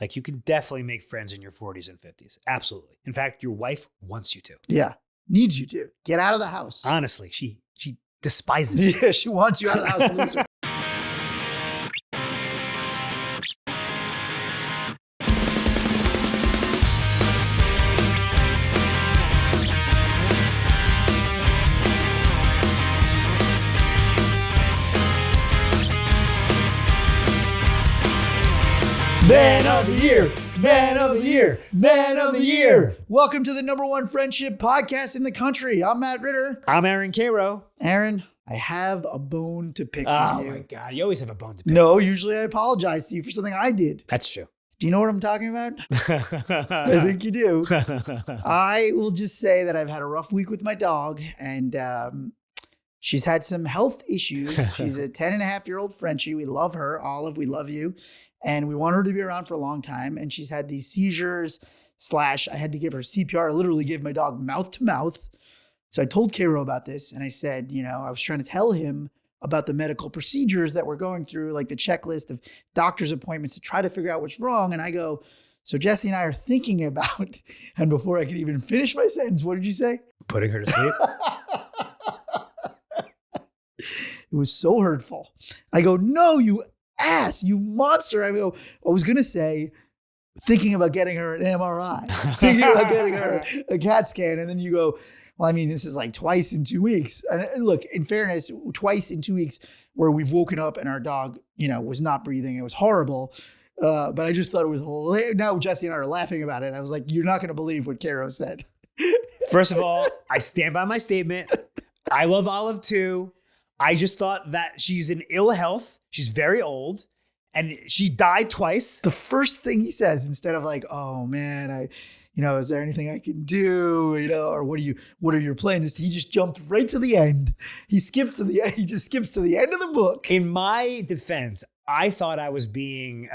Like you can definitely make friends in your 40s and 50s. Absolutely. In fact, your wife wants you to. Yeah. Needs you to. Get out of the house. Honestly, she despises you. Yeah, she wants you out of the house, loser. Man of the year, man of the year, man of the year. Welcome to the #1 friendship podcast in the country. I'm Matt Ritter. I'm Aaron Karo. Aaron, I have a bone to pick with you. Oh my God, you always have a bone to pick. No, usually I apologize to you for something I did. That's true. Do you know what I'm talking about? I think you do. I will just say that I've had a rough week with my dog, and she's had some health issues. She's a 10-and-a-half-year-old Frenchie. We love her. Olive, we love you. And we want her to be around for a long time. And she's had these seizures / I had to give her CPR. I literally gave my dog mouth to mouth. So I told Karo about this. And I said, I was trying to tell him about the medical procedures that we're going through, like the checklist of doctor's appointments to try to figure out what's wrong. And I go, so Jesse and I are thinking about, and before I could even finish my sentence, what did you say? Putting her to sleep. It was so hurtful. I go, no, you ass, you monster. I was going to say, thinking about getting her an MRI, thinking about getting her a CAT scan. And then you go, well, I mean, this is like twice in 2 weeks. And look, in fairness, twice in 2 weeks where we've woken up and our dog, was not breathing. It was horrible. But I just thought it was hilarious. Now Jesse and I are laughing about it. I was like, you're not going to believe what Karo said. First of all, I stand by my statement. I love Olive too. I just thought that she's in ill health. She's very old and she died twice. The first thing he says, instead of like, oh man, is there anything I can do? Or what are your plans? He just jumped right to the end. He skips to the end. He just skips to the end of the book. In my defense, I thought I was being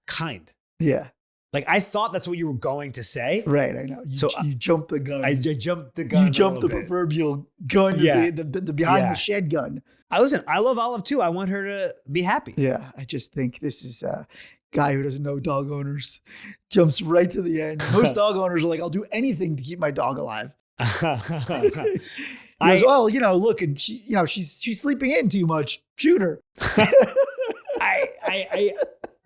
kind. Yeah. Like I thought that's what you were going to say. Right, I know. You jumped the gun. I jumped the gun. You jumped the proverbial gun, yeah. the behind the shed gun. Listen, I love Olive too. I want her to be happy. Yeah, I just think this is a guy who doesn't know dog owners. Jumps right to the end. Most dog owners are like, I'll do anything to keep my dog alive. He goes, look, and she's sleeping in too much. Shoot her.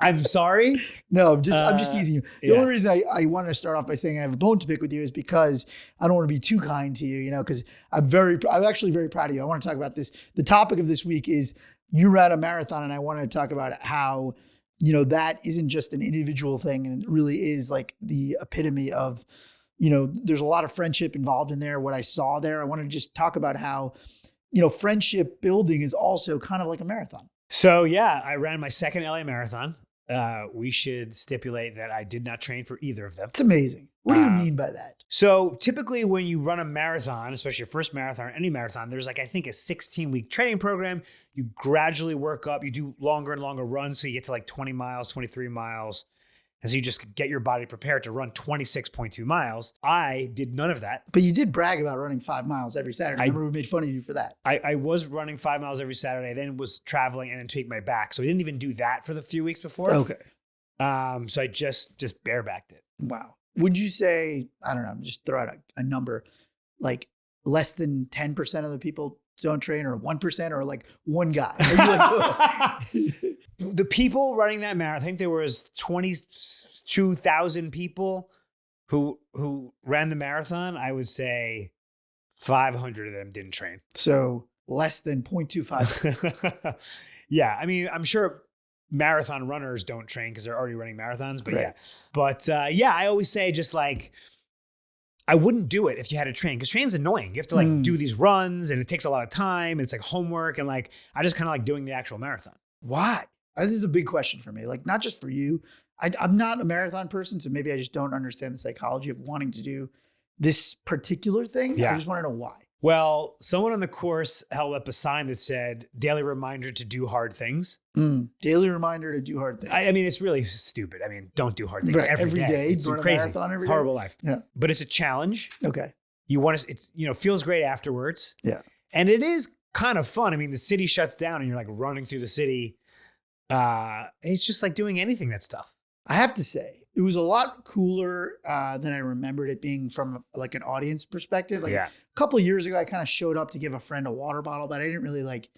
I'm sorry. No, I'm just teasing you. The only reason I wanted to start off by saying I have a bone to pick with you is because I don't want to be too kind to you, because I'm actually very proud of you. I want to talk about this. The topic of this week is you ran a marathon, and I wanted to talk about how, that isn't just an individual thing, and it really is like the epitome of, there's a lot of friendship involved in there. What I saw there, I want to just talk about how, friendship building is also kind of like a marathon. So yeah, I ran my second LA marathon. We should stipulate that I did not train for either of them. It's amazing. What do you mean by that? So typically when you run a marathon, especially your first marathon or any marathon, there's I think a 16-week training program. You gradually work up. You do longer and longer runs. So you get to 20 miles, 23 miles. And so you just get your body prepared to run 26.2 miles. I did none of that. But you did brag about running 5 miles every Saturday. I remember we made fun of you for that. I was running 5 miles every Saturday, then was traveling and then taking my back. So I didn't even do that for the few weeks before. Okay. So I just barebacked it. Wow. Would you say, I don't know, just throw out a number, like less than 10% of the people don't train, or 1%, or one guy? Are you The people running that marathon, I think there was 22,000 people who ran the marathon. I would say 500 of them didn't train. So less than 0.25. Yeah. I mean, I'm sure marathon runners don't train because they're already running marathons, but right. I always say just I wouldn't do it if you had to train, because training's annoying. You have to do these runs and it takes a lot of time and it's homework. And I just kind of like doing the actual marathon. Why? This is a big question for me. Not just for you. I'm not a marathon person, so maybe I just don't understand the psychology of wanting to do this particular thing. Yeah. I just want to know why. Well, someone on the course held up a sign that said, daily reminder to do hard things. Daily reminder to do hard things. I mean, it's really stupid. I mean, don't do hard things every day. It's crazy. It's a horrible life. Yeah. But it's a challenge. Okay. You want to, it's, feels great afterwards. Yeah. And it is kind of fun. I mean, the city shuts down and you're running through the city. It's just like doing anything that's tough. I have to say, it was a lot cooler than I remembered it being from like an audience perspective. Like a couple of years ago, I kind of showed up to give a friend a water bottle, but I didn't really like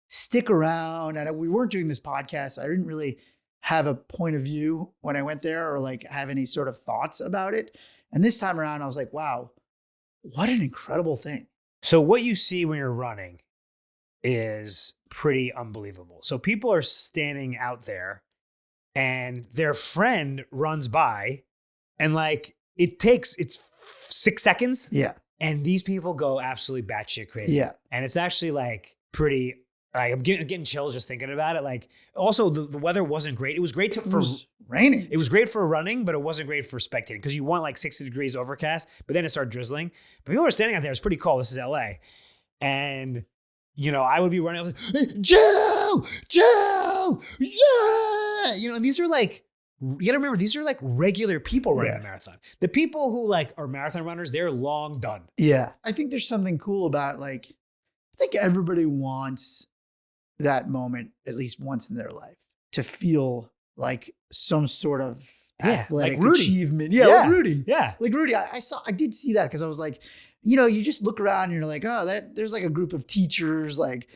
stick around. And we weren't doing this podcast. I didn't really have a point of view when I went there or like have any sort of thoughts about it. And this time around, I was like, wow, what an incredible thing. So what you see when you're running is pretty unbelievable. So people are standing out there and their friend runs by and like it's 6 seconds. Yeah. And these people go absolutely batshit crazy. Yeah. And it's actually like pretty, like I'm getting chills just thinking about it. Like also the weather wasn't great. It was great for raining. It was great for running, but it wasn't great for spectating because you want like 60 degrees overcast, but then it started drizzling. But people are standing out there. It's pretty cold. This is LA. And, you know, I would be running. I was like, hey, Joe, yeah. You know, and these are like, you gotta remember, these are like regular people running a marathon. The people who like are marathon runners, they're long done. Yeah. I think there's something cool about like, I think everybody wants that moment at least once in their life to feel like some sort of athletic like achievement. Yeah, like Rudy. Yeah. Like Rudy, I did see that because I was like, you know, you just look around and you're like, oh, there's like a group of teachers, like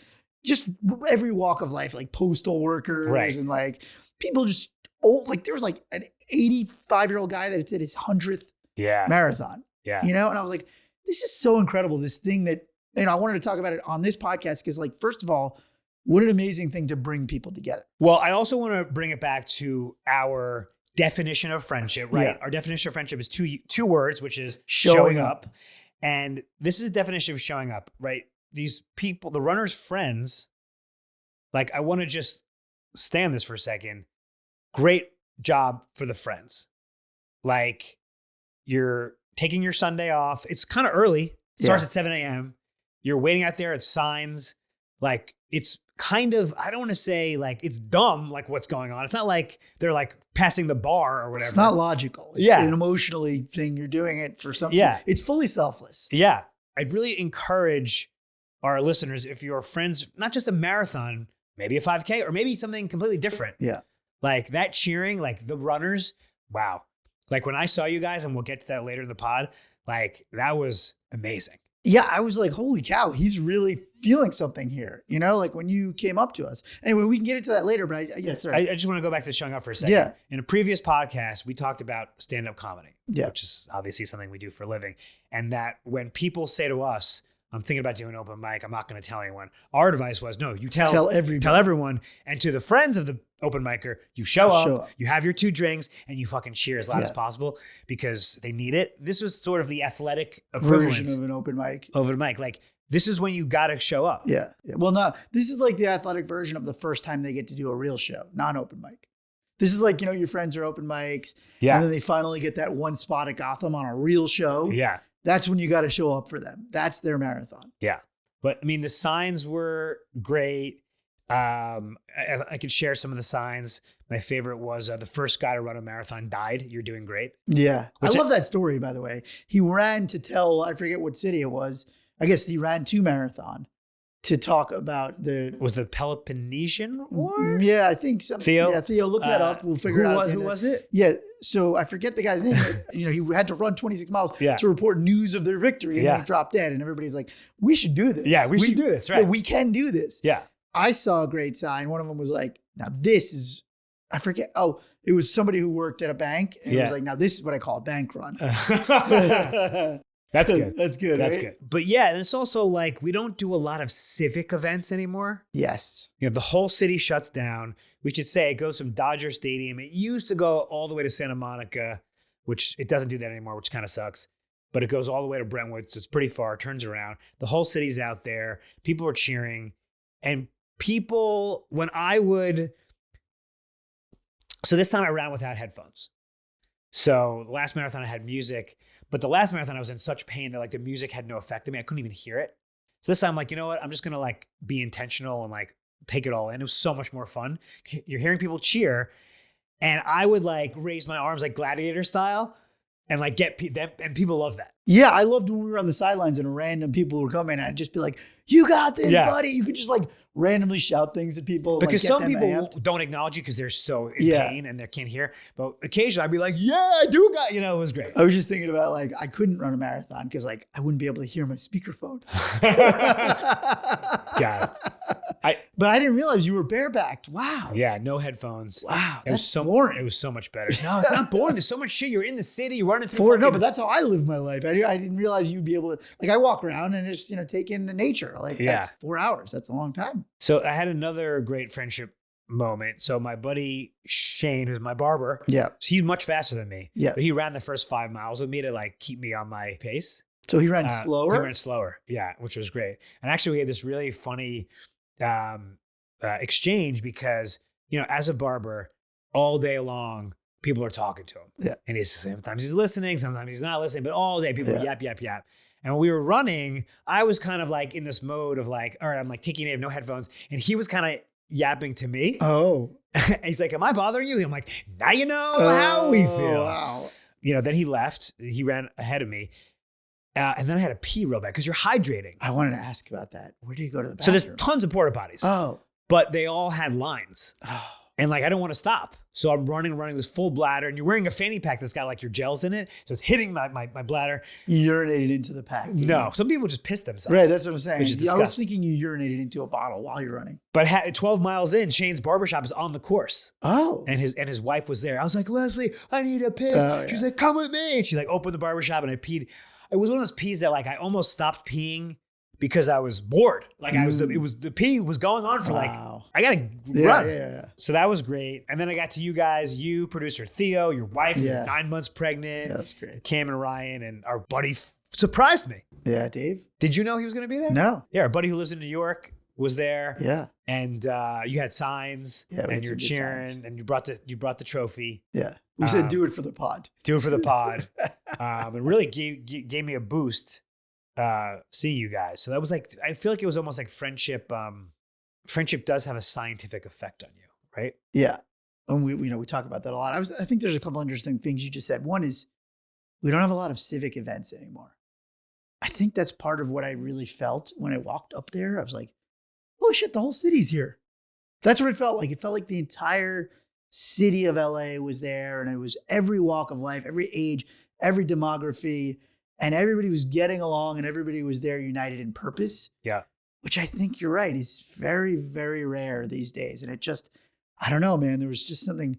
just every walk of life, like postal workers and like people just old, like there was like an 85-year-old guy that had said his 100th marathon. Yeah. You know, and I was like, this is so incredible. This thing that, you know, I wanted to talk about it on this podcast because like, first of all, what an amazing thing to bring people together. Well, I also want to bring it back to our definition of friendship, right? Yeah. Our definition of friendship is two words, which is showing up. And this is a definition of showing up, right? These people, the runner's friends, like I want to just stay on this for a second. Great job for the friends. Like you're taking your Sunday off. It's kind of early. It starts at 7 a.m. You're waiting out there at signs. Like it's kind of, I don't want to say like it's dumb, like what's going on. It's not like they're like passing the bar or whatever. It's not logical. It's an emotionally thing. You're doing it for something. Yeah. It's fully selfless. Yeah. I'd really encourage our listeners, if your friends, not just a marathon, maybe a 5K or maybe something completely different. Yeah. Like that cheering, like the runners. Wow. Like when I saw you guys, and we'll get to that later in the pod, like that was amazing. Yeah, I was like, holy cow, he's really feeling something here. You know, like when you came up to us. Anyway, we can get into that later, but I just want to go back to showing up for a second. Yeah. In a previous podcast, we talked about stand-up comedy, which is obviously something we do for a living. And that when people say to us, I'm thinking about doing open mic, I'm not going to tell anyone. Our advice was, no, you tell everyone. And to the friends of the open micer, you show up, you have your 2 drinks, and you fucking cheer as loud as possible because they need it. This was sort of the athletic version of an open mic. Like this is when you got to show up. Yeah. Well, no, this is like the athletic version of the first time they get to do a real show, non-open mic. This is like, you know, your friends are open mics. Yeah. And then they finally get that one spot at Gotham on a real show. Yeah. That's when you got to show up for them. That's their marathon. Yeah. But I mean, the signs were great. I could share some of the signs. My favorite was the first guy to run a marathon died. You're doing great. Yeah. I love that story, by the way. He ran to tell, I forget what city it was. I guess he ran to marathon to talk about Was the Peloponnesian War? Yeah, I think so. Theo? Yeah, Theo, look that up. We'll figure it out. Who was it? Yeah. So I forget the guy's name. You know, he had to run 26 miles to report news of their victory. And then he dropped dead. And everybody's like, we should do this. Yeah, we should do this. Right. Yeah, we can do this. Yeah. I saw a great sign. One of them was like, now this is, I forget. Oh, it was somebody who worked at a bank. And it was like, now this is what I call a bank run. That's good. That's good. That's right? good. But yeah, and it's also like we don't do a lot of civic events anymore. Yes. You know, the whole city shuts down. We should say it goes from Dodger Stadium. It used to go all the way to Santa Monica, which it doesn't do that anymore, which kind of sucks. But it goes all the way to Brentwood, so it's pretty far, turns around. The whole city's out there. People are cheering. And people, so this time I ran without headphones. So the last marathon I had music. But the last marathon, I was in such pain that like the music had no effect on me. I couldn't even hear it. So this time I'm like, you know what? I'm just going to like be intentional and like take it all in. It was so much more fun. You're hearing people cheer. And I would like raise my arms like gladiator style. and like get them, and people love that. Yeah, I loved when we were on the sidelines and random people were coming, and I'd just be like, "You got this, buddy!" You could just like randomly shout things at people because like, some people amped. don't acknowledge you because they're so in pain and they can't hear. But occasionally, I'd be like, "Yeah, I do got," it was great. I was just thinking about like I couldn't run a marathon because like I wouldn't be able to hear my speakerphone. Got it. But I didn't realize you were barebacked. Wow. Yeah, no headphones. Wow, it was so boring. It was so much better. No, it's not boring. There's so much shit. You're in the city. You're running through. No, but that's how I live my life. I didn't realize you'd be able to. Like I walk around and just take in the nature. Like that's 4 hours. That's a long time. So I had another great friendship moment. So my buddy Shane, who's my barber, he's much faster than me. Yeah, but he ran the first 5 miles with me to like keep me on my pace. So he ran slower. He ran slower, yeah, which was great. And actually, we had this really funny exchange because as a barber, all day long, people are talking to him. Yeah, and sometimes he's listening, sometimes he's not listening, but all day people yap. And when we were running, I was kind of like in this mode of like, all right, I'm like taking it, I have no headphones, and he was kind of yapping to me. Oh, and he's like, "Am I bothering you?" I'm like, "Now you know how we feel." Wow. Then he left. He ran ahead of me. And then I had to pee real bad because you're hydrating. I wanted to ask about that. Where do you go to the bathroom? So bathroom? there's tons of porta potties. Oh. But they all had lines. Oh. And like, I don't want to stop. So I'm running this full bladder, and you're wearing a fanny pack that's got like your gels in it. So it's hitting my bladder. You urinated into the pack. No, some people just piss themselves. Right, that's what I'm saying. I was thinking you urinated into a bottle while you're running. But 12 miles in, Shane's barbershop is on the course. Oh. And his wife was there. I was like, "Leslie, I need a piss." She's like, "Come with me." And she like opened the barbershop, and I peed. It was one of those pees that like I almost stopped peeing because I was bored. Like the pee was going on for like, I gotta run. Yeah. So that was great. And then I got to you guys, you, producer Theo, your wife, 9 months pregnant. Yeah, that's great. Cam and Ryan, and our buddy surprised me. Yeah, Dave. Did you know he was going to be there? No. Yeah, our buddy who lives in New York was there. Yeah. And you had signs. Yeah, and you're cheering, and you brought the trophy. Yeah. We said do it for the pod. Do it for the pod. It really gave me a boost seeing you guys. So that was like, I feel like it was almost like friendship. Friendship does have a scientific effect on you, right? Yeah. And we talk about that a lot. I think there's a couple interesting things you just said. One is we don't have a lot of civic events anymore. I think that's part of what I really felt when I walked up there. I was like, holy shit, the whole city's here. That's what it felt like. It felt like the entire city of LA was there, and it was every walk of life, every age, every demography, and everybody was getting along, and everybody was there united in purpose. Yeah. Which I think you're right is very, very rare these days. And it just, I don't know, man, there was just something,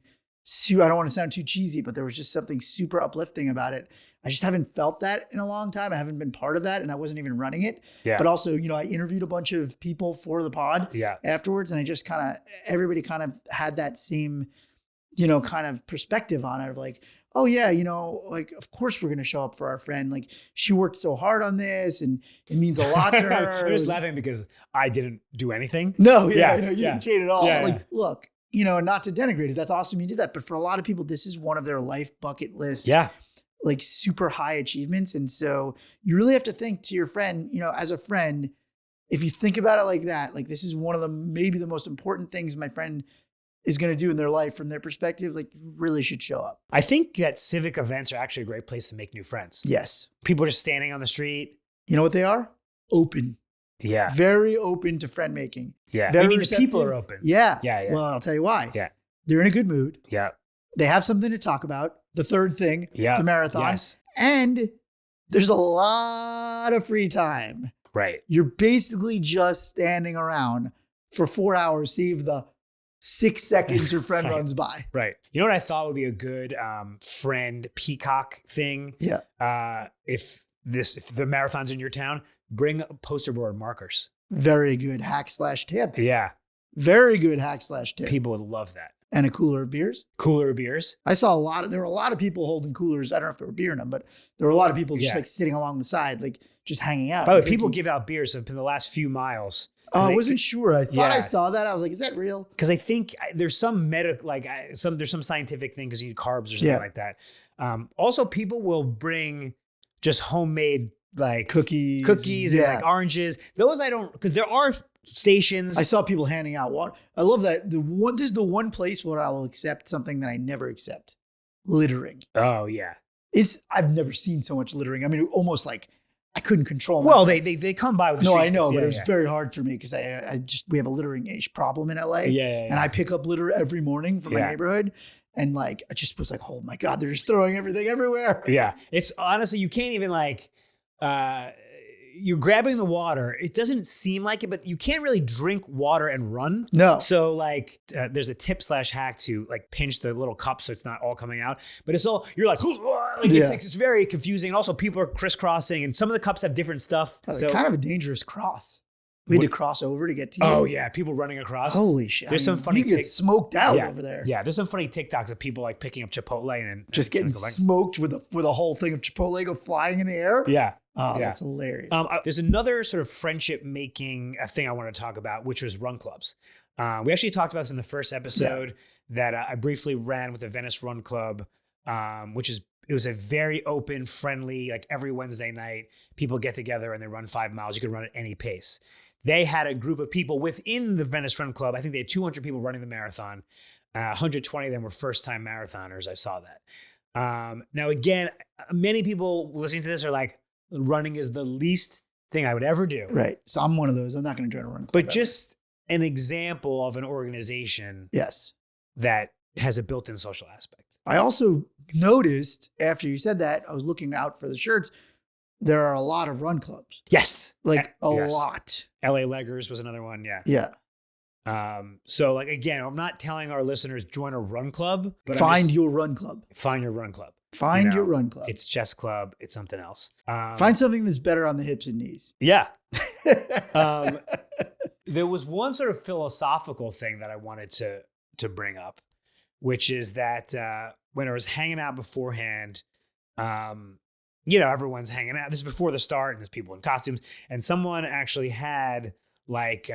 I don't want to sound too cheesy, but there was just something super uplifting about it. I just haven't felt that in a long time. I haven't been part of that, and I wasn't even running it. Yeah. But also, I interviewed a bunch of people for the pod afterwards, and I just everybody kind of had that same, kind of perspective on it of like, oh yeah, like, of course we're going to show up for our friend. Like, she worked so hard on this, and it means a lot to her. I'm just laughing because I didn't do anything. No, you didn't change at all. Yeah, like, look, not to denigrate it. That's awesome you did that. But for a lot of people, this is one of their life bucket list. Yeah. Like super high achievements. And so you really have to think to your friend, as a friend, if you think about it like that, like this is one of maybe the most important things my friend is going to do in their life from their perspective, like you really should show up. I think that civic events are actually a great place to make new friends. Yes. People are just standing on the street. You know what they are? Open. Yeah. Very open to friend making. Yeah. Very the people are open. Yeah. Yeah. Well, I'll tell you why. Yeah. They're in a good mood. Yeah. They have something to talk about. The third thing, the marathon. Yes. And there's a lot of free time. Right. You're basically just standing around for 4 hours, save the 6 seconds your friend runs by. Right. You know what I thought would be a good friend peacock thing? Yeah. If the marathon's in your town, bring poster board markers. Very good hack/tip. Yeah. Very good hack/tip. People would love that. And a cooler of beers. Cooler of beers. I saw there were a lot of people holding coolers. I don't know if they were beer in them, but there were a lot of people just like sitting along the side, like just hanging out. By the way, people give out beers in the last few miles. Oh, I wasn't sure. I thought I saw that. I was like, is that real? Because I think there's some there's some scientific thing because you need carbs or something like that. Also, people will bring just homemade like cookies and like oranges. Those I don't, because there are stations. I saw people handing out water. I love that. This is the one place where I'll accept something that I never accept. Littering. Oh yeah. I've never seen so much littering. I mean, almost like I couldn't control myself. Well, they come by with the No, street I know, kids. but it was very hard for me because we have a littering-ish problem in LA. Yeah. And I pick up litter every morning from my neighborhood. And like, I just was like, oh my God, they're just throwing everything everywhere. Yeah. It's honestly, you can't even like, you're grabbing the water. It doesn't seem like it, but you can't really drink water and run. No. So like there's a tip/hack to like pinch the little cup so it's not all coming out. But it's all, you're like it's very confusing. And also people are crisscrossing and some of the cups have different stuff. So kind of a dangerous cross. We had to cross over to get to you. Oh yeah, people running across. Holy shit. There's some funny you get smoked out over there. Yeah, there's some funny TikToks of people like picking up Chipotle and just getting smoked with a whole thing of Chipotle go flying in the air. Yeah. Oh, that's hilarious. There's another sort of friendship making thing I want to talk about, which was run clubs. We actually talked about this in the first episode that I briefly ran with the Venice Run Club, it was a very open, friendly, like every Wednesday night, people get together and they run 5 miles. You can run at any pace. They had a group of people within the Venice Run Club. I think they had 200 people running the marathon. 120 of them were first-time marathoners. I saw that. Now, again, many people listening to this are like, running is the least thing I would ever do. Right. So I'm one of those. I'm not going to join a run club. But just an example of an organization that has a built-in social aspect. I also noticed after you said that, I was looking out for the shirts. There are a lot of run clubs. Yes. Like a lot. LA Leggers was another one. Yeah. Yeah. So like, again, I'm not telling our listeners join a run club, but find your run club. Find your run club. Find your run club. It's chess club. It's something else. Find something that's better on the hips and knees. Yeah. There was one sort of philosophical thing that I wanted to bring up, which is that when I was hanging out beforehand, everyone's hanging out. This is before the start, and there's people in costumes, and someone actually had like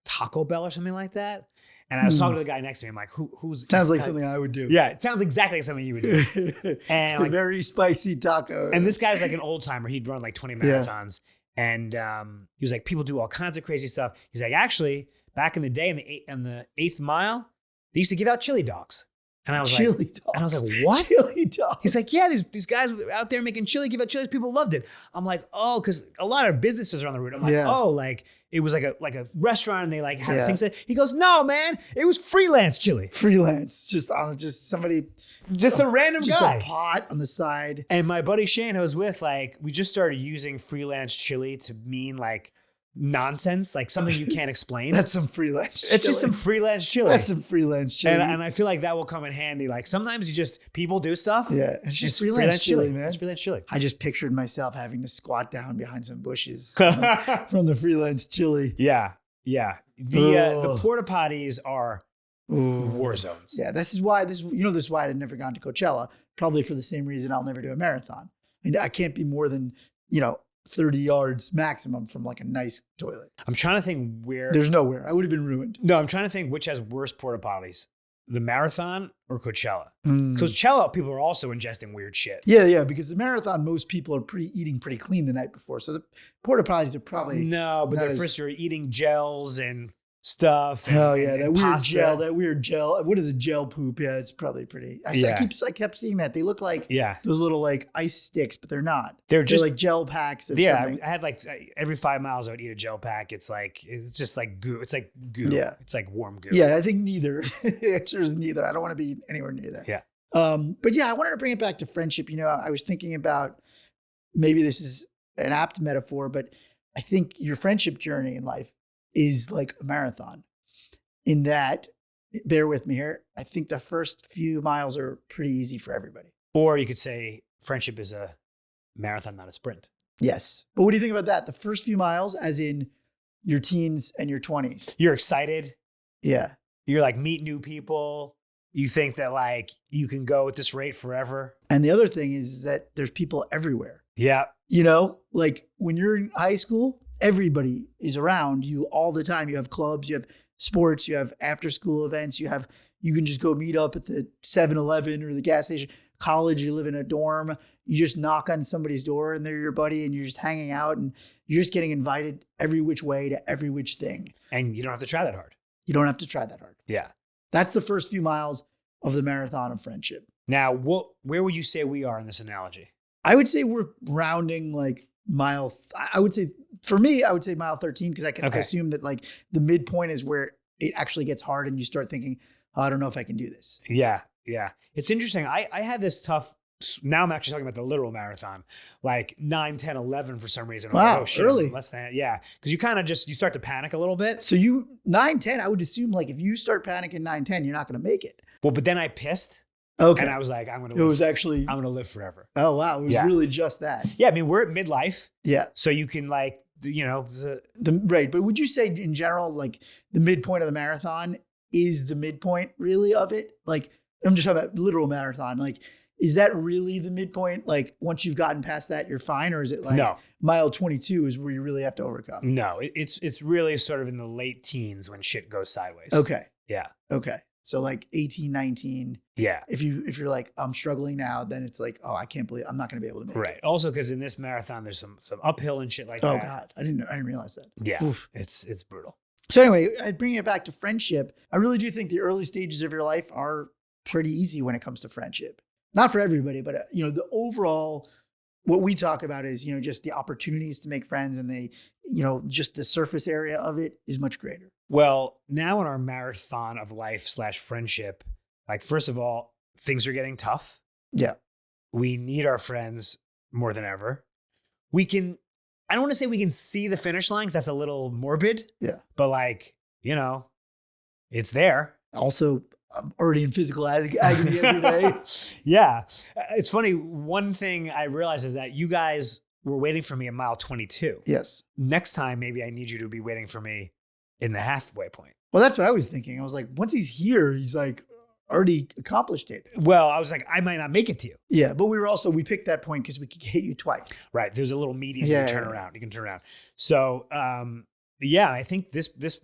Taco Bell or something like that. And I was talking to the guy next to me. I'm like, who's sounds like something I would do. Yeah, it sounds exactly like something you would do. And like, very spicy taco. And this guy's like an old timer. He'd run like 20 marathons. And he was like, people do all kinds of crazy stuff. He's like, actually, back in the day in the 8th mile, they used to give out chili dogs. And I was chili dogs. And I was like, what? Chili dogs. He's like, yeah, these guys out there making chili, give out chili. People loved it. I'm like, oh, because a lot of businesses are on the route. I'm like, oh, like it was like a restaurant and they like had things that he goes, no, man, it was Freelance Chili. Freelance. Just somebody. Just a random guy. A pot on the side. And my buddy Shane I was with, like, we just started using Freelance Chili to mean like nonsense, like something you can't explain. That's some freelance chili. It's just some freelance chili. That's some freelance chili. And I feel like that will come in handy. Like sometimes people do stuff. Yeah. It's just freelance chili, man. It's freelance chili. I just pictured myself having to squat down behind some bushes from the freelance chili. Yeah. Yeah. The porta potties are war zones. Yeah. This is why I'd never gone to Coachella, probably for the same reason I'll never do a marathon. I mean, I can't be more than, 30 yards maximum from like a nice toilet. I'm trying to think where. There's nowhere. I would have been ruined. No, I'm trying to think which has worse porta potties, the marathon or Coachella. Coachella, people are also ingesting weird shit. Yeah, because the marathon, most people are eating pretty clean the night before. So the porta potties are probably first you're eating gels and stuff. Hell yeah, that weird gel. What is a gel poop? Yeah, it's probably pretty. I kept seeing that. They look like those little like ice sticks, but they're not. They're just like gel packs. Of something. I had like every 5 miles I would eat a gel pack. It's just like goo. It's like goo. Yeah, it's like warm goo. Yeah, I think neither. The answer is neither. I don't want to be anywhere near there. Yeah. But yeah, I wanted to bring it back to friendship. I was thinking about maybe this is an apt metaphor, but I think your friendship journey in life is like a marathon in that, bear with me here, I think the first few miles are pretty easy for everybody. Or you could say friendship is a marathon, not a sprint. Yes. But what do you think about that? The first few miles, as in your teens and your 20s. You're excited. Yeah. You're like, meet new people. You think that like you can go at this rate forever. And the other thing is that there's people everywhere. Yeah. Like when you're in high school, everybody is around you all the time. You have clubs, you have sports, you have after school events, you can just go meet up at the 7-Eleven or the gas station. College, you live in a dorm, you just knock on somebody's door and they're your buddy and you're just hanging out and you're just getting invited every which way to every which thing. And you don't have to try that hard. You don't have to try that hard. Yeah. That's the first few miles of the marathon of friendship. Now, where would you say we are in this analogy? I would say we're rounding like mile. I would say for me, I would say mile 13 because I can assume that like the midpoint is where it actually gets hard and you start thinking, oh, I don't know if I can do this. Yeah. It's interesting. I had this tough. Now I'm actually talking about the literal marathon, like 9, 10, 11 for some reason. I'm Wow, like, oh shit, early. Less than, yeah. Because you kind of you start to panic a little bit. So 9, 10, I would assume like if you start panicking 9, 10, you're not going to make it. Well, but then I pissed. Okay. And I was like, I'm going to live forever. Oh, wow. It was really just that. Yeah. I mean, we're at midlife. Yeah. So you can like, right. But would you say in general, like the midpoint of the marathon is the midpoint really of it? Like, I'm just talking about literal marathon. Like, is that really the midpoint? Like once you've gotten past that, you're fine? Or is it like mile 22 is where you really have to overcome? No, it's really sort of in the late teens when shit goes sideways. Okay. Yeah. Okay. So like 18, 19. Yeah. If you're like, I'm struggling now, then it's like, oh, I can't believe I'm not going to be able to make it. Right. Also, because in this marathon, there's some uphill and shit like that. Oh God. I didn't realize that. Yeah. Oof. It's brutal. So anyway, bringing it back to friendship, I really do think the early stages of your life are pretty easy when it comes to friendship. Not for everybody, but the overall, what we talk about is, just the opportunities to make friends and just the surface area of it is much greater. Well, now in our marathon of life / friendship, like, first of all, things are getting tough. Yeah. We need our friends more than ever. I don't want to say we can see the finish line because that's a little morbid. Yeah. But like, it's there. Also, I'm already in physical agony every day. Yeah. It's funny. One thing I realized is that you guys were waiting for me at mile 22. Yes. Next time, maybe I need you to be waiting for me in the halfway point. Well, that's what I was thinking. I was like, once he's here, he's like already accomplished it. Well, I was like, I might not make it to you. Yeah. But we picked that point because we could hit you twice. Right. There's a little median you can turn around. You can turn around. So, I think this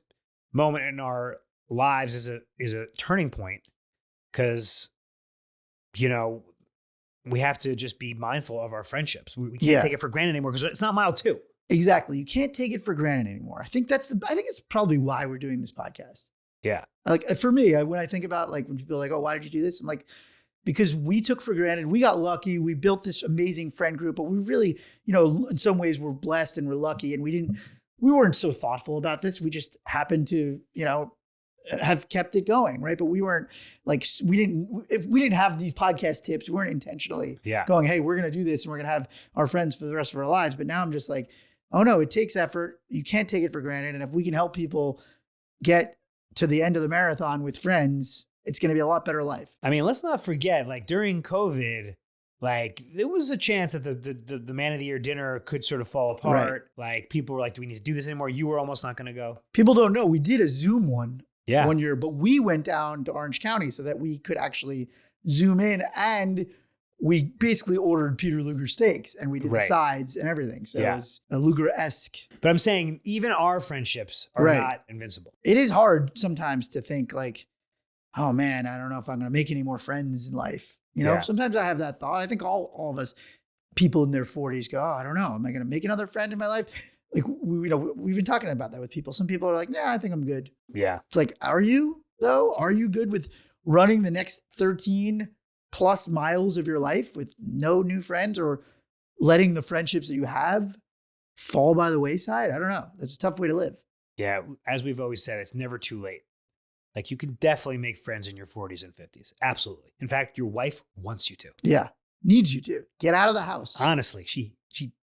moment in our lives is a turning point because, we have to just be mindful of our friendships. We can't take it for granted anymore because it's not mile 2. Exactly. You can't take it for granted anymore. I think it's probably why we're doing this podcast. Yeah. Like for me, when I think about like when people are like, oh, why did you do this? I'm like, because we took for granted, we got lucky. We built this amazing friend group, but we really, in some ways we're blessed and we're lucky and we weren't so thoughtful about this. We just happened to, have kept it going. Right. But we weren't like, if we didn't have these podcast tips, we weren't intentionally going, hey, we're going to do this and we're going to have our friends for the rest of our lives. But now I'm just like, oh no, it takes effort. You can't take it for granted. And if we can help people get to the end of the marathon with friends, it's going to be a lot better life. I mean, let's not forget, like during COVID, like there was a chance that the Man of the Year dinner could sort of fall apart. Right. Like people were like, do we need to do this anymore? You were almost not going to go. People don't know. We did a Zoom one year, but we went down to Orange County so that we could actually Zoom in, and we basically ordered Peter Luger steaks and we did the sides and everything. So it was a Luger-esque. But I'm saying even our friendships are not invincible. It is hard sometimes to think like, oh man, I don't know if I'm going to make any more friends in life. Sometimes I have that thought. I think all of us, people in their 40s go, oh, I don't know. Am I going to make another friend in my life? Like, we've been talking about that with people. Some people are like, nah, I think I'm good. Yeah. It's like, are you though? Are you good with running the next 13 plus miles of your life with no new friends or letting the friendships that you have fall by the wayside? I don't know. That's a tough way to live. Yeah. As we've always said, it's never too late. Like you can definitely make friends in your 40s and 50s. Absolutely. In fact, your wife wants you to. Yeah. Needs you to. Get out of the house. Honestly, she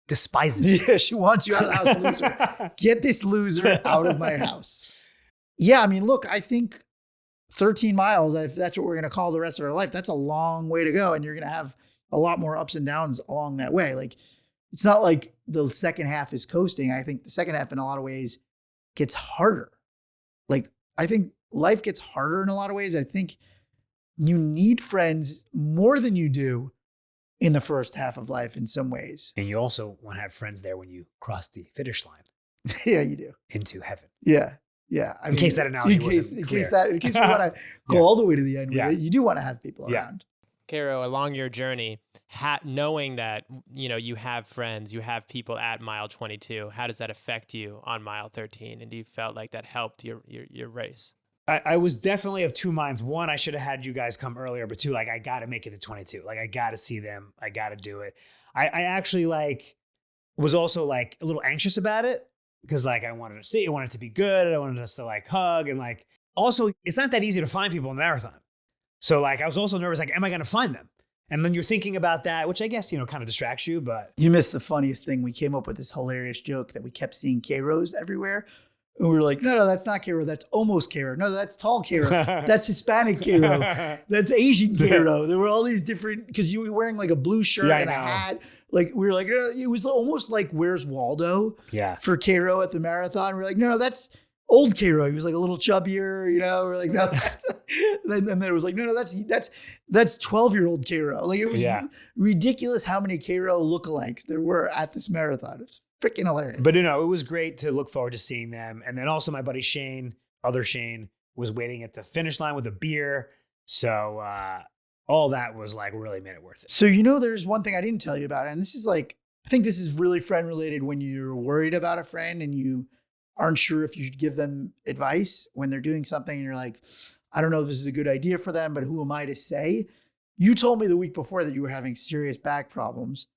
despises you. Yeah, she wants you out of the house, loser. Get this loser out of my house. Yeah. I mean, look, I think 13 miles, if that's what we're going to call the rest of our life, that's a long way to go. And you're going to have a lot more ups and downs along that way. Like, it's not like the second half is coasting. I think the second half in a lot of ways gets harder. Like, I think life gets harder in a lot of ways. I think you need friends more than you do in the first half of life in some ways. And you also want to have friends there when you cross the finish line. Yeah, you do. Into heaven. Yeah. Yeah. In case that analogy wasn't clear. In case we want to go all the way to the end with it, you do want to have people around. Karo, along your journey, knowing that, you have friends, you have people at mile 22, how does that affect you on mile 13? And do you felt like that helped your race? I was definitely of two minds. One, I should have had you guys come earlier, but two, like I got to make it to 22. Like I got to see them. I got to do it. I actually like was also like a little anxious about it because like I wanted to see, I wanted it to be good. I wanted us to like hug and like, also it's not that easy to find people in the marathon. So like, I was also nervous, like, am I going to find them? And then you're thinking about that, which I guess, kind of distracts you, but. You missed the funniest thing. We came up with this hilarious joke that we kept seeing Karos everywhere. And we were like, no, that's not Karo. That's almost Karo. No, that's tall Karo. That's Hispanic Karo. That's Asian Karo. There were all these different, because you were wearing like a blue shirt and a hat. Like we were like, it was almost like Where's Waldo for Karo at the marathon. We're like, no, that's old Karo. He was like a little chubbier, We're like, no, that's, and there was like, no, that's 12-year-old Karo. Like it was ridiculous how many Karo lookalikes there were at this marathon. It was freaking hilarious. But it was great to look forward to seeing them. And then also my buddy Shane, other Shane, was waiting at the finish line with a beer. So all that was like really made it worth it. So there's one thing I didn't tell you about, and this is like, I think this is really friend related when you're worried about a friend and you aren't sure if you should give them advice when they're doing something and you're like, I don't know if this is a good idea for them, but who am I to say? You told me the week before that you were having serious back problems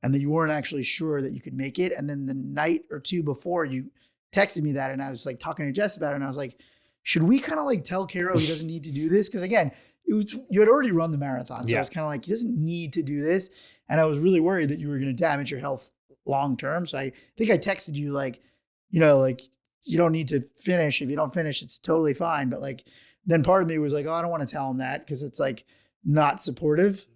and that you weren't actually sure that you could make it. And then the night or two before you texted me that and I was like talking to Jess about it and I was like, should we kind of like tell Karo he doesn't need to do this? Because again, you had already run the marathon. So I was kind of like, he doesn't need to do this. And I was really worried that you were going to damage your health long-term. So I think I texted you like, like you don't need to finish. If you don't finish, it's totally fine. But like, then part of me was like, oh, I don't want to tell him that because it's like not supportive.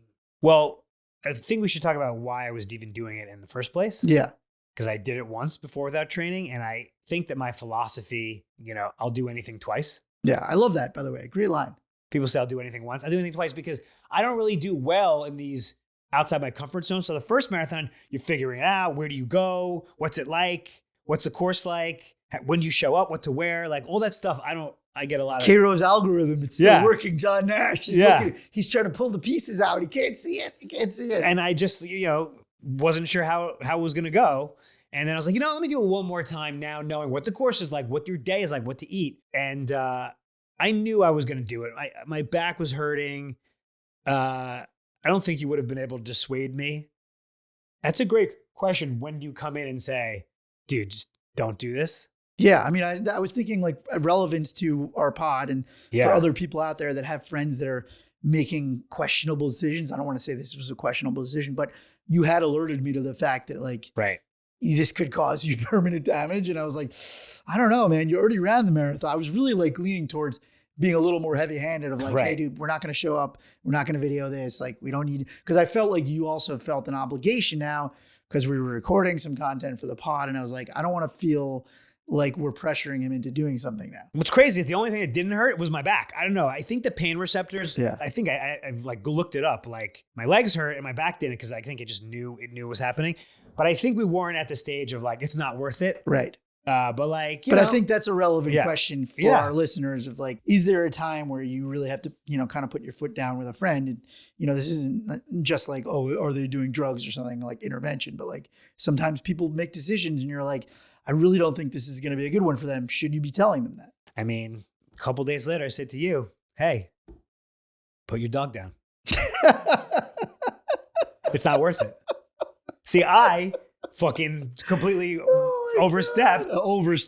Well, I think we should talk about why I was even doing it in the first place. Yeah. Because I did it once before without training. And I think that my philosophy, I'll do anything twice. Yeah. I love that, by the way. Great line. People say I'll do anything once. I'll do anything twice because I don't really do well in these outside my comfort zone. So the first marathon, you're figuring it out. Where do you go? What's it like? What's the course like? When do you show up? What to wear? Like all that stuff. I get a lot of Karo's algorithm. It's still working. John Nash. He's trying to pull the pieces out. He can't see it. And I just, wasn't sure how it was going to go. And then I was like, let me do it one more time now, knowing what the course is like, what your day is like, what to eat. And I knew I was going to do it. My back was hurting. I don't think you would have been able to dissuade me. That's a great question. When do you come in and say, dude, just don't do this? Yeah. I mean, I was thinking like relevance to our pod and for other people out there that have friends that are making questionable decisions. I don't want to say this was a questionable decision, but you had alerted me to the fact that like, this could cause you permanent damage. And I was like, I don't know, man, you already ran the marathon. I was really like leaning towards being a little more heavy handed of like, hey dude, we're not going to show up. We're not going to video this. Like we don't need, because I felt like you also felt an obligation now because we were recording some content for the pod. And I was like, I don't want to feel like we're pressuring him into doing something now. What's crazy is the only thing that didn't hurt was my back. I don't know. I think the pain receptors, I think I've like looked it up. Like my legs hurt and my back didn't because I think it knew it was happening. But I think we weren't at the stage of like, it's not worth it. Right. But like, I think that's a relevant question for our listeners of like, is there a time where you really have to, kind of put your foot down with a friend? And, this isn't just like, oh, are they doing drugs or something like intervention? But like sometimes people make decisions and you're like, I really don't think this is going to be a good one for them. Should you be telling them that? I mean, a couple days later, I said to you, hey, put your dog down. It's not worth it. See, I fucking completely overstepped.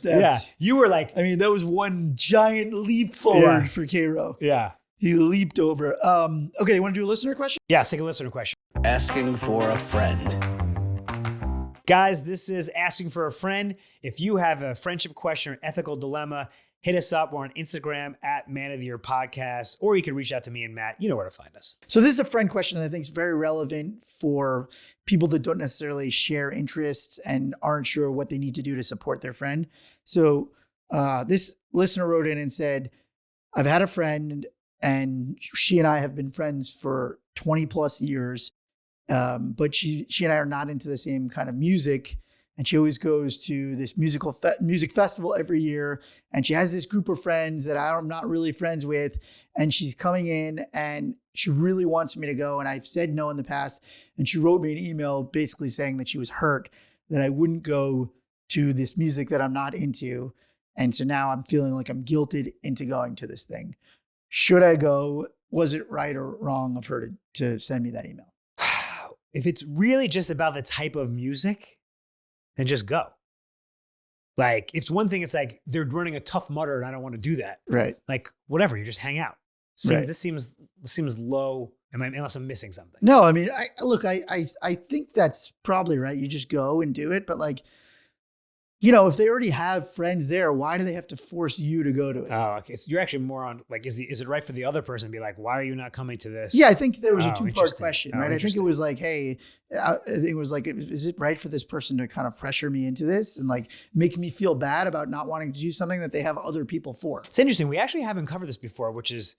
Yeah. You were like, I mean, that was one giant leap forward for Karo. Yeah. He leaped over. Okay, you want to do a listener question? Yeah, let's take a listener question. Asking for a friend. Guys, this is Asking for a Friend. If you have a friendship question or ethical dilemma, hit us up. We're on Instagram at Man of the Year Podcast, or you can reach out to me and Matt. You know where to find us. So this is a friend question that I think is very relevant for people that don't necessarily share interests and aren't sure what they need to do to support their friend. So this listener wrote in and said, I've had a friend and she and I have been friends for 20 plus years. But she and I are not into the same kind of music. And she always goes to this music festival every year. And she has this group of friends that I'm not really friends with. And she's coming in and she really wants me to go. And I've said no in the past. And she wrote me an email basically saying that she was hurt that I wouldn't go to this music that I'm not into. And so now I'm feeling like I'm guilted into going to this thing. Should I go? Was it right or wrong of her to send me that email? If it's really just about the type of music, then just go. Like, if it's one thing, it's like they're running a Tough Mudder and I don't want to do that. Right. Like, whatever, you just hang out. Right. This seems low, unless I'm missing something. No, I mean, I think that's probably right. You just go and do it. But like, if they already have friends there, why do they have to force you to go to it? Oh, okay. So you're actually more on, like, is it right for the other person to be like, why are you not coming to this? Yeah, I think there was a two-part interesting. question, right? I think it was like, hey, I think it was like, is it right for this person to kind of pressure me into this and like make me feel bad about not wanting to do something that they have other people for? It's interesting. We actually haven't covered this before, which is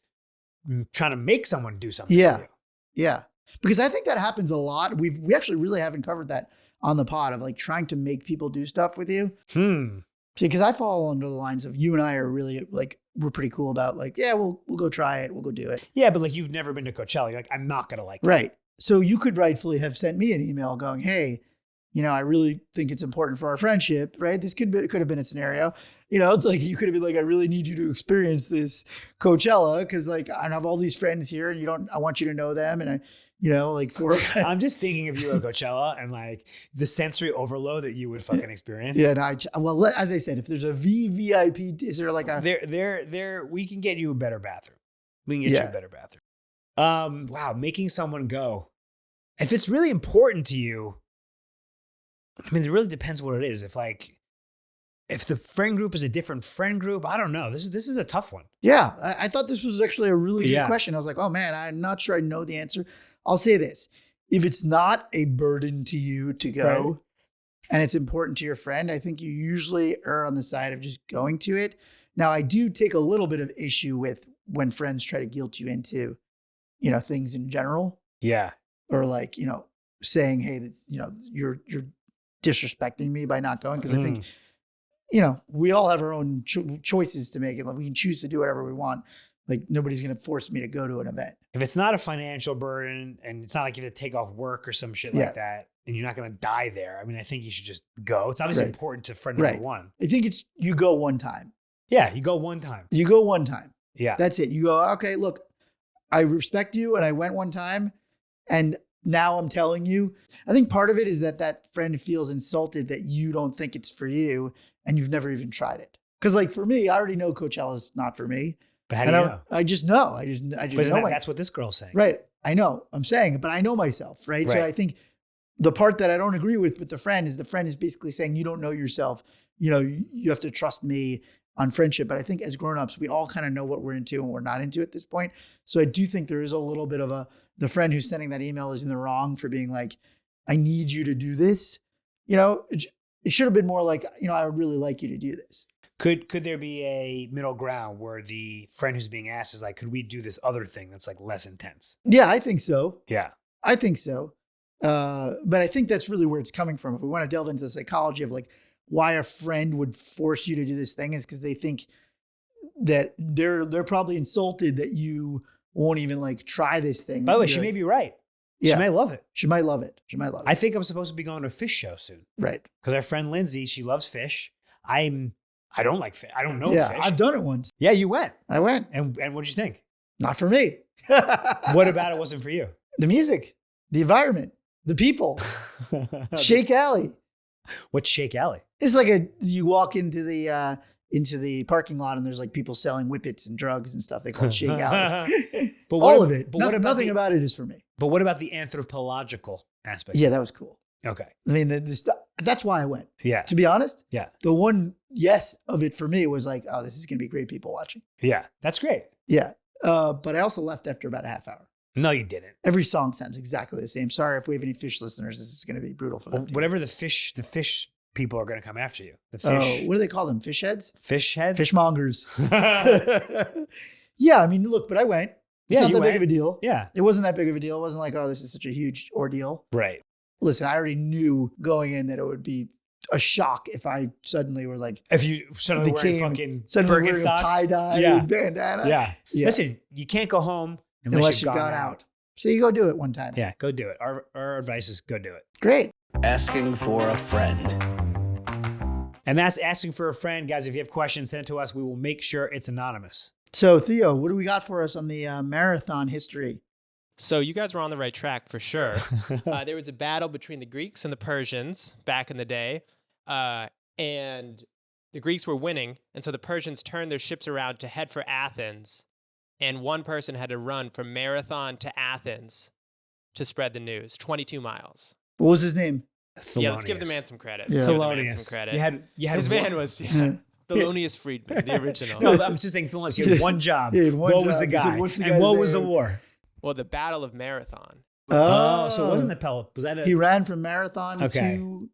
trying to make someone do something. Yeah. For you. Yeah. Because I think that happens a lot. We actually really haven't covered that on the pod of like trying to make people do stuff with you. See, because I fall under the lines of you and I are really like, we're pretty cool about like, yeah, we'll go try it. We'll go do it. Yeah, but like you've never been to Coachella. You're like, I'm not going to like it. Right. So you could rightfully have sent me an email going, hey, I really think it's important for our friendship, right? This could have been a scenario. It's like you could have been like, I really need you to experience this Coachella because like I have all these friends here and I want you to know them. And I, like I'm just thinking of you at Coachella and like the sensory overload that you would fucking experience. Yeah. Well, as I said, if there's a VVIP, is there like a there we can get you a better bathroom. We can get you a better bathroom. Wow, making someone go. If it's really important to you, I mean, it really depends what it is. If the friend group is a different friend group, I don't know. This is a tough one. Yeah, I thought this was actually a really good question. I was like, oh man, I'm not sure I know the answer. I'll say this. If it's not a burden to you to go and it's important to your friend, I think you usually err on the side of just going to it. Now, I do take a little bit of issue with when friends try to guilt you into, things in general. Yeah. Or like, saying, hey, that's, you're disrespecting me by not going. Because I think, we all have our own choices to make. Like we can choose to do whatever we want. Like nobody's going to force me to go to an event. If it's not a financial burden and it's not like you have to take off work or some shit like that, and you're not going to die there, I mean, I think you should just go. It's obviously important to friend number one. I think it's you go one time. Yeah, you go one time. You go one time. Yeah. That's it. You go, okay, look, I respect you and I went one time and now I'm telling you. I think part of it is that friend feels insulted that you don't think it's for you and you've never even tried it. Because like for me, I already know Coachella's not for me. But how do you know? I just know. I just know. That's what this girl's saying. Right. I know. I'm saying it, but I know myself. Right. So I think the part that I don't agree with the friend is basically saying you don't know yourself. You have to trust me on friendship. But I think as grown-ups, we all kind of know what we're into and we're not into at this point. So I do think there is a little bit of the friend who's sending that email is in the wrong for being like, I need you to do this. It should have been more like, I would really like you to do this. Could there be a middle ground where the friend who's being asked is like, could we do this other thing that's like less intense? Yeah, I think so. Yeah. I think so. But I think that's really where it's coming from. If we want to delve into the psychology of like why a friend would force you to do this thing is because they think that they're probably insulted that you won't even like try this thing. By the way, she may be right. Yeah. She may love it. She might love it. I think I'm supposed to be going to a Phish show soon. Right. Because our friend Lindsay, she loves Phish. I don't like Phish. I don't know Phish. Phish. I've done it once. Yeah, you went. I went. And what'd you think? Not for me. What about it wasn't for you? The music, the environment, the people. Shake Alley. What's Shake Alley? It's like you walk into the parking lot and there's like people selling whippets and drugs and stuff. They call it Shake Alley. But all of it. But Nothing about it is for me. But what about the anthropological aspect? Yeah, that was cool. Okay. I mean, that's why I went. Yeah. To be honest. Yeah. The one yes of it for me was like, oh, this is going to be great people watching. Yeah. That's great. Yeah. But I also left after about a half hour. No, you didn't. Every song sounds exactly the same. Sorry if we have any Phish listeners. This is going to be brutal for them. Whatever the Phish people are going to come after you. The Phish. Oh, what do they call them? Fish heads? Fish heads? Fishmongers. Yeah. I mean, look, but I went. It's not that big of a deal. Yeah. It wasn't that big of a deal. It wasn't like, oh, this is such a huge ordeal. Right. Listen, I already knew going in that it would be a shock if I suddenly were like, if you suddenly wearing fucking wearing a Birkenstocks. tie-dye and bandana. Yeah. Listen, you can't go home unless you've gone out. So you go do it one time. Yeah, go do it. Our advice is go do it. Great. Asking for a friend. And that's asking for a friend. Guys, if you have questions, send it to us. We will make sure it's anonymous. So, Theo, what do we got for us on the marathon history? So you guys were on the right track for sure. There was a battle between the Greeks and the Persians back in the day. And the Greeks were winning. And so the Persians turned their ships around to head for Athens. And one person had to run from Marathon to Athens to spread the news, 22 miles. What was his name? Yeah, let's give the man some credit. Yeah. Let's give the man Thelonious. some credit. You had His one- man was Thelonious Friedman, the original. No, I'm just saying, Thelonious, you had one job. He had one what was job. the He said, guy? "What's the And guy's what was the name?" war? Well, the Battle of Marathon. Oh, so it wasn't the Pella. Was that He ran from Marathon Okay. to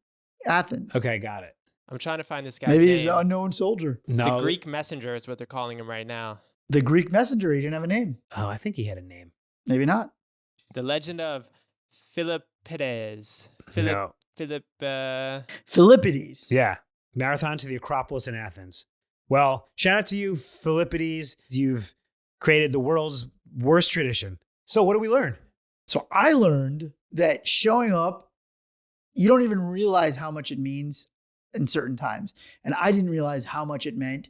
Athens. Okay, got it. I'm trying to find this guy's Maybe name. he's the unknown soldier. No. The Greek messenger is what they're calling him right now. The Greek messenger. He didn't have a name. Oh, I think he had a name. Maybe not. The legend of Philippides. No. Philippides. Yeah. Marathon to the Acropolis in Athens. Well, shout out to you, Philippides. You've created the world's worst tradition. So what did we learn? So I learned that showing up, you don't even realize how much it means in certain times. And I didn't realize how much it meant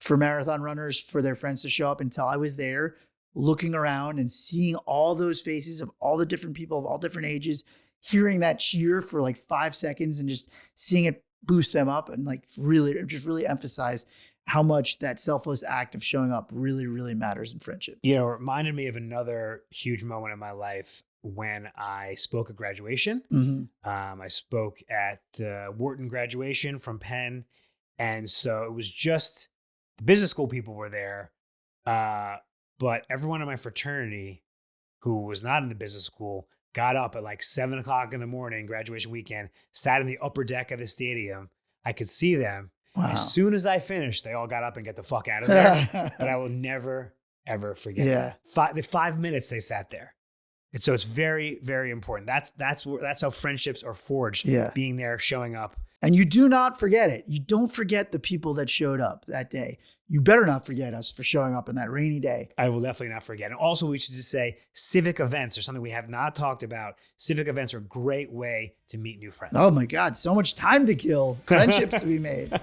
for marathon runners, for their friends to show up until I was there looking around and seeing all those faces of all the different people of all different ages, hearing that cheer for like 5 seconds and just seeing it boost them up and like really emphasize how much that selfless act of showing up really, really matters in friendship. You know, it reminded me of another huge moment in my life when I spoke at graduation. Mm-hmm. I spoke at the Wharton graduation from Penn. And so it was just the business school people were there. But everyone in my fraternity who was not in the business school got up at like 7 o'clock in the morning, graduation weekend, sat in the upper deck of the stadium. I could see them. Wow. As soon as I finished, they all got up and get the fuck out of there. But I will never, ever forget. Yeah. The 5 minutes they sat there. And so it's very, very important. That's how friendships are forged. Yeah. Being there, showing up. And you do not forget it. You don't forget the people that showed up that day. You better not forget us for showing up on that rainy day. I will definitely not forget. And also, we should just say civic events are something we have not talked about. Civic events are a great way to meet new friends. Oh my God, so much time to kill, friendships to be made.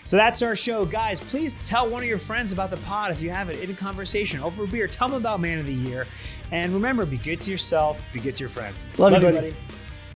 So that's our show. Guys, please tell one of your friends about the pod if you have it in a conversation over a beer. Tell them about Man of the Year. And remember, be good to yourself, be good to your friends. Love you, buddy.